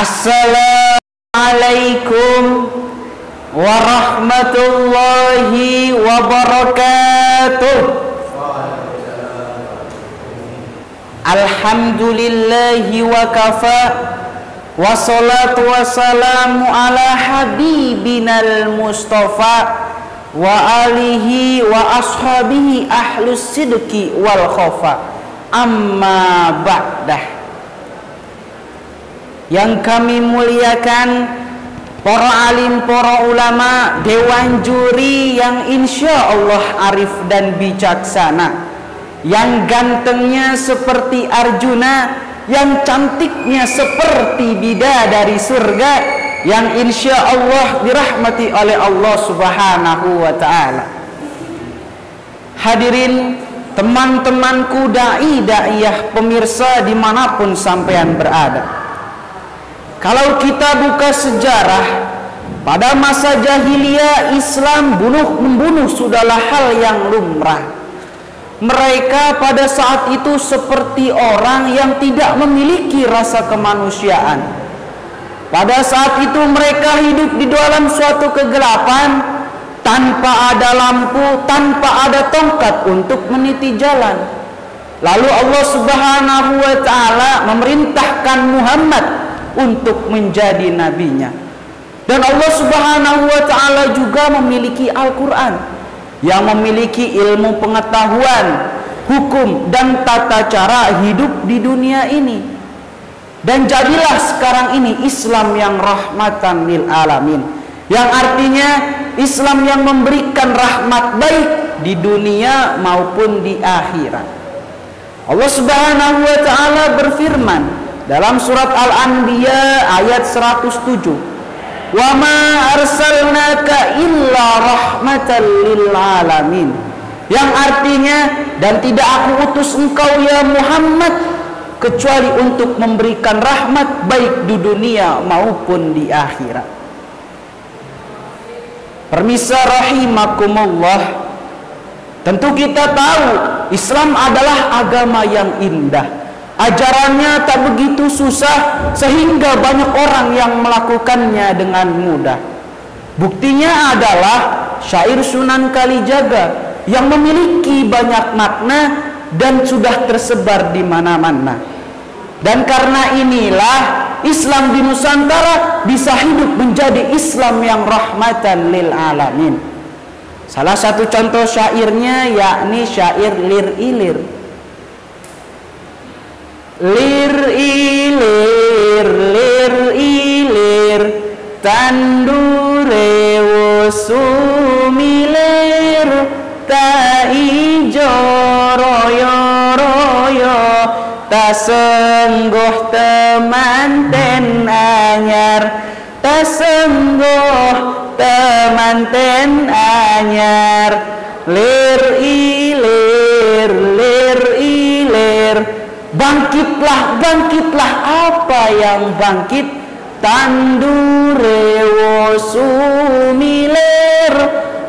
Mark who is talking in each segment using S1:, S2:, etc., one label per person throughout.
S1: Assalamualaikum warahmatullahi wabarakatuh. Alhamdulillahi wa kafa, wassalatu wassalamu ala habibinal mustafa wa alihi wa ashabihi ahlus sidqi wal khofa. Amma ba'dah. Yang kami muliakan para alim, para ulama, dewan juri yang insya Allah arif dan bijaksana, yang gantengnya seperti Arjuna, yang cantiknya seperti bidadari surga, yang insya Allah dirahmati oleh Allah Subhanahu wa ta'ala. Hadirin, teman-temanku da'i da'iyah, pemirsa dimanapun sampean berada. Kalau kita buka sejarah, pada masa jahiliyah Islam bunuh-membunuh sudahlah hal yang lumrah. Mereka pada saat itu seperti orang yang tidak memiliki rasa kemanusiaan. Pada saat itu mereka hidup di dalam suatu kegelapan, tanpa ada lampu, tanpa ada tongkat untuk meniti jalan. Lalu Allah Subhanahu wa ta'ala memerintahkan Muhammad untuk menjadi nabinya. Dan Allah Subhanahu wa ta'ala juga memiliki Al-Quran yang memiliki ilmu pengetahuan, hukum dan tata cara hidup di dunia ini. Dan jadilah sekarang ini Islam yang rahmatan lil alamin, yang artinya Islam yang memberikan rahmat baik di dunia maupun di akhirat. Allah Subhanahu wa ta'ala berfirman dalam surat Al-Anbiya ayat 107, "Wa ma arsalnaka illa rahmatan lil alamin." Yang artinya, dan tidak aku utus engkau ya Muhammad kecuali untuk memberikan rahmat baik di dunia maupun di akhirat. Permisa rahimakumullah, tentu kita tahu Islam adalah agama yang indah. Ajarannya tak begitu susah sehingga banyak orang yang melakukannya dengan mudah. Buktinya adalah syair Sunan Kalijaga yang memiliki banyak makna dan sudah tersebar di mana-mana. Dan karena inilah Islam di Nusantara bisa hidup menjadi Islam yang rahmatan lil alamin. Salah satu contoh syairnya yakni syair Lir Ilir. Lir ilir, lir ilir, tandure sumilir, ta ijo royo royo, ta senggoh temanten anyar, ta senggoh temanten anyar. Lir ilir, lir ilir, bangkitlah, bangkitlah, apa yang bangkit? Tandure sumilir,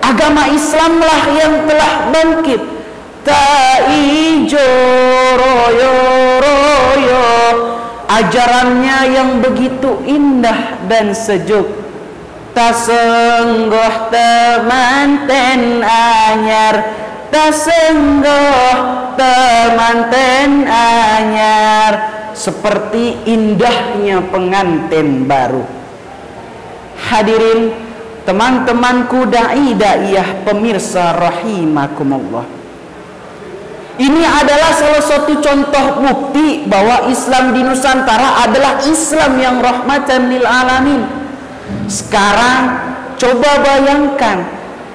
S1: agama Islamlah yang telah bangkit. Ta ijo royo royo, ajarannya yang begitu indah dan sejuk. Ta senggoh temanten anyar, ta senggoh temanten anyar, seperti indahnya pengantin baru. Hadirin, teman-temanku da'i da'iyah, pemirsa rahimakumullah, ini adalah salah satu contoh bukti bahwa Islam di Nusantara adalah Islam yang rahmatan lil alamin. Sekarang coba bayangkan,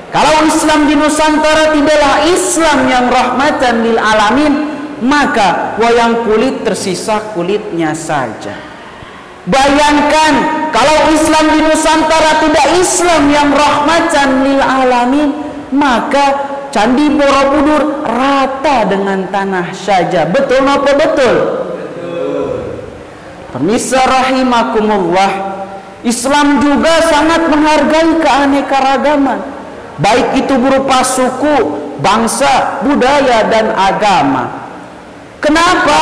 S1: kalau Islam di Nusantara tidaklah Islam yang rahmatan lil alamin, maka wayang kulit tersisa kulitnya saja. Bayangkan kalau Islam di Nusantara tidak Islam yang rahmatan lil alamin, maka Candi Borobudur rata dengan tanah saja. Betul apa betul? Betul. Pemirsa rahimakumullah, Islam juga sangat menghargai keanekaragaman, baik itu berupa suku, bangsa, budaya, dan agama. Kenapa?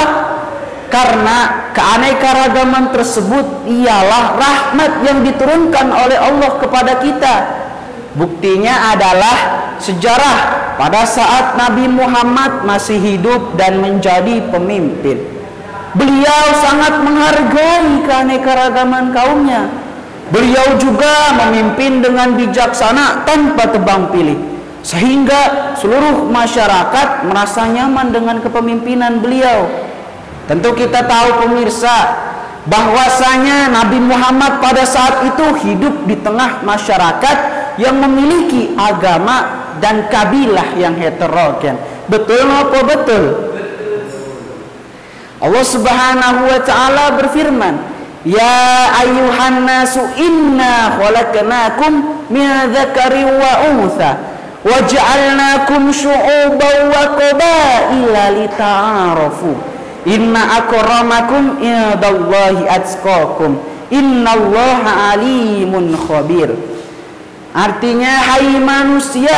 S1: Karena keanekaragaman tersebut ialah rahmat yang diturunkan oleh Allah kepada kita. Buktinya adalah sejarah pada saat Nabi Muhammad masih hidup dan menjadi pemimpin. Beliau sangat menghargai keanekaragaman kaumnya. Beliau juga memimpin dengan bijaksana tanpa tebang pilih, sehingga seluruh masyarakat merasa nyaman dengan kepemimpinan beliau. Tentu kita tahu pemirsa bahwasanya Nabi Muhammad pada saat itu hidup di tengah masyarakat yang memiliki agama dan kabilah yang heterogen. Betul apa betul? Allah Subhanahu wa taala berfirman, "Ya ayyuhan nasu inna khalaqnakum min dzakarin wa untha wa ja'alnakum syu'uban wa qabaila lita'arafu. Inna akramakum indallahi atqakum. Innallaha alimun khabir." Artinya, hai manusia,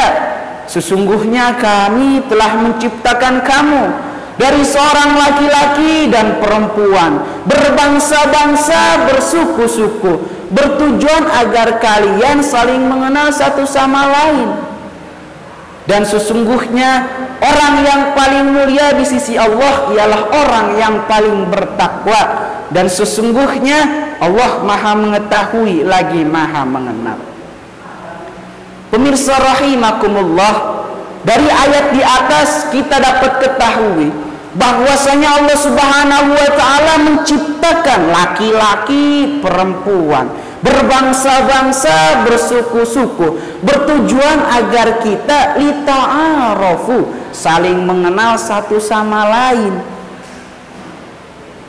S1: sesungguhnya kami telah menciptakan kamu dari seorang laki-laki dan perempuan, berbangsa-bangsa, bersuku-suku, bertujuan agar kalian saling mengenal satu sama lain. Dan sesungguhnya orang yang paling mulia di sisi Allah ialah orang yang paling bertakwa. Dan sesungguhnya Allah Maha mengetahui lagi Maha mengenal. Pemirsa rahimakumullah, dari ayat di atas kita dapat ketahui bahwasanya Allah Subhanahu wa taala menciptakan laki-laki, perempuan, berbangsa-bangsa, bersuku-suku, bertujuan agar kita lita'arafu, saling mengenal satu sama lain.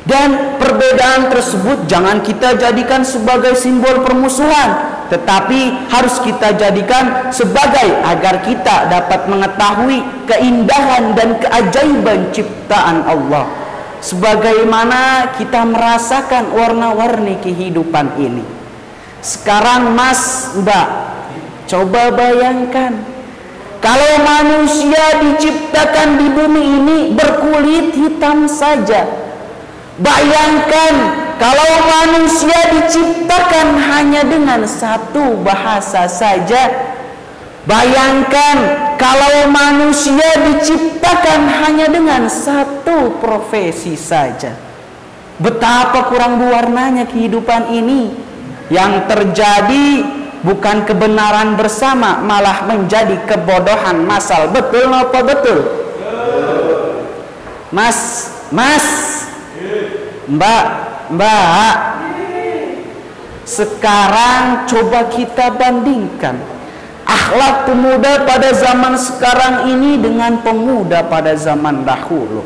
S1: Dan perbedaan tersebut jangan kita jadikan sebagai simbol permusuhan, tetapi harus kita jadikan sebagai agar kita dapat mengetahui keindahan dan keajaiban ciptaan Allah, sebagaimana kita merasakan warna-warni kehidupan ini. Sekarang Mas, Mbak, coba bayangkan kalau manusia diciptakan di bumi ini berkulit hitam saja. Bayangkan kalau manusia diciptakan hanya dengan satu bahasa saja. Bayangkan kalau manusia diciptakan hanya dengan satu profesi saja. Betapa kurang berwarnanya kehidupan ini. Yang terjadi bukan kebenaran bersama, malah menjadi kebodohan massal. Betul apa betul? Mas, Mbak, sekarang coba kita bandingkan akhlak pemuda pada zaman sekarang ini dengan pemuda pada zaman dahulu.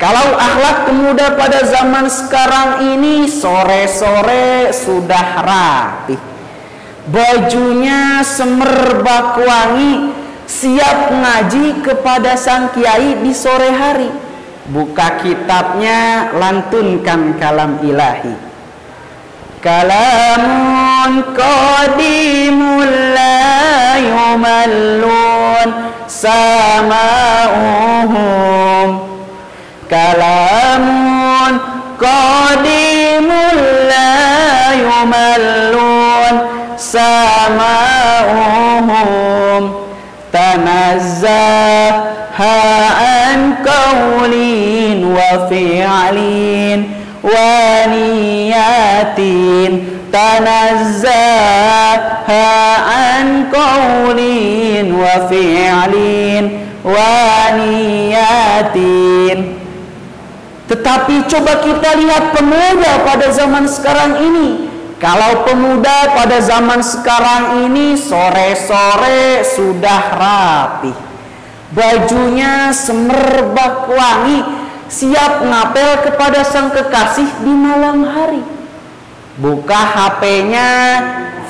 S1: Kalau akhlak pemuda pada zaman sekarang ini sore-sore sudah rapi, bajunya semerbak wangi, siap ngaji kepada sang kiai di sore hari. Buka kitabnya, lantunkan kalam ilahi. Kalamun qadimul la yumallun sama'uhum. Kalamun qadimul la yumallun sama'uhum. Tanazzaha an qawlin wa fi'lin wa niyatin. Tanazzaha an qawlin wa fi'lin wa niyatin. Tetapi coba kita lihat pemuda pada zaman sekarang ini. Kalau pemuda pada zaman sekarang ini sore-sore sudah rapi, bajunya semerbak wangi, siap ngapel kepada sang kekasih di malam hari. Buka HP-nya,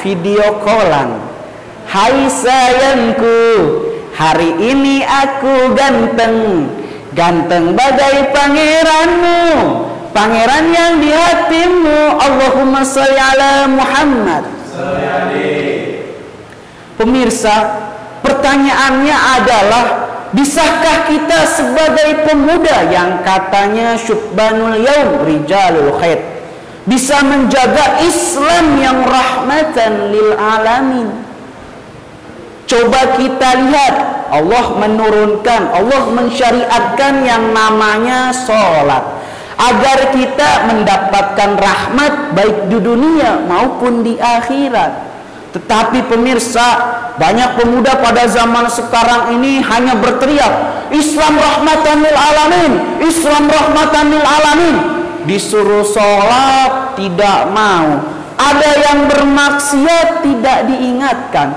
S1: video callan. Hai sayangku, hari ini aku ganteng, ganteng bagai pangeranmu, pangeran yang di hatimu. Allahumma sholli ala Muhammad. Pemirsa, pertanyaannya adalah Bisakah kita sebagai pemuda yang katanya syubbanul yaum rijalul khair bisa menjaga Islam yang rahmatan lil alamin? Coba kita lihat, Allah menurunkan, Allah mensyariatkan yang namanya sholat agar kita mendapatkan rahmat baik di dunia maupun di akhirat. Tetapi pemirsa, banyak pemuda pada zaman sekarang ini hanya berteriak Islam rahmatan lil alamin, Islam rahmatan lil alamin. Disuruh sholat tidak mau, ada yang bermaksiat tidak diingatkan.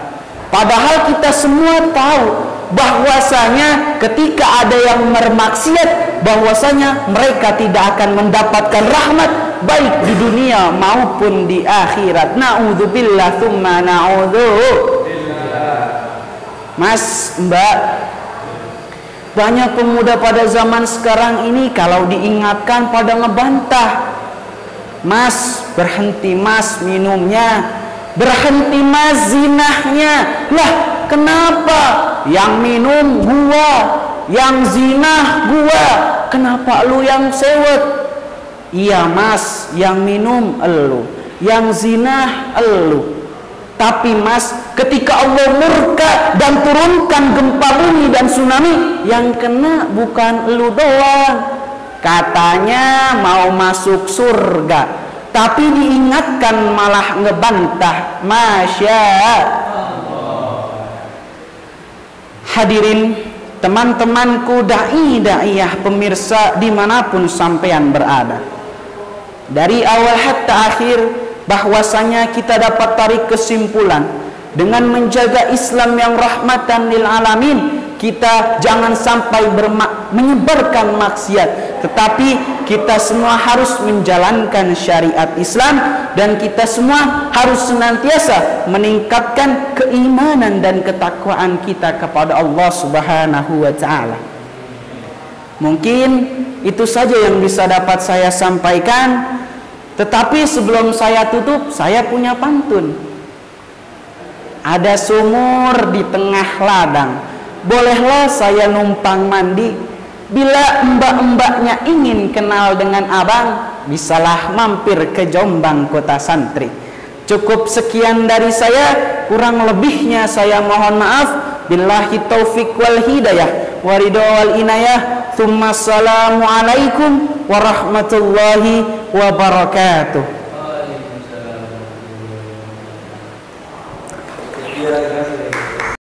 S1: Padahal kita semua tahu bahwasanya ketika ada yang bermaksiat, bahwasanya mereka tidak akan mendapatkan rahmat baik di dunia maupun di akhirat. Na'udzubillah tsumma na'udzu. Mas, Mbak, banyak pemuda pada zaman sekarang ini kalau diingatkan pada ngebantah. Mas, berhenti mas minumnya, berhenti mas zinahnya. Lah, kenapa? Yang minum gua, yang zinah gua, kenapa lu yang sewet? Iya mas, yang minum elu, yang zinah elu. Tapi mas, ketika Allah murka dan turunkan gempa bumi dan tsunami, yang kena bukan elu doang. Katanya mau masuk surga, tapi diingatkan malah ngebantah. Masya Allah. Hadirin, teman-temanku da'i-da'iyah, pemirsa dimanapun sampean berada, dari awal hatta akhir, bahwasanya kita dapat tarik kesimpulan dengan menjaga Islam yang rahmatan lil alamin, kita jangan sampai menyebarkan maksiat, tetapi kita semua harus menjalankan syariat Islam, dan kita semua harus senantiasa meningkatkan keimanan dan ketakwaan kita kepada Allah Subhanahu wa taala. Mungkin itu saja yang bisa dapat saya sampaikan. Tetapi sebelum saya tutup, saya punya pantun. Ada sumur di tengah ladang, bolehlah saya numpang mandi. Bila mbak-mbaknya ingin kenal dengan abang, bisalah mampir ke Jombang kota santri. Cukup sekian dari saya, kurang lebihnya saya mohon maaf. Billahi taufiq wal hidayah wa ridha wal inayah. Tsumma assalamu alaikum warahmatullahi wabarakatuh.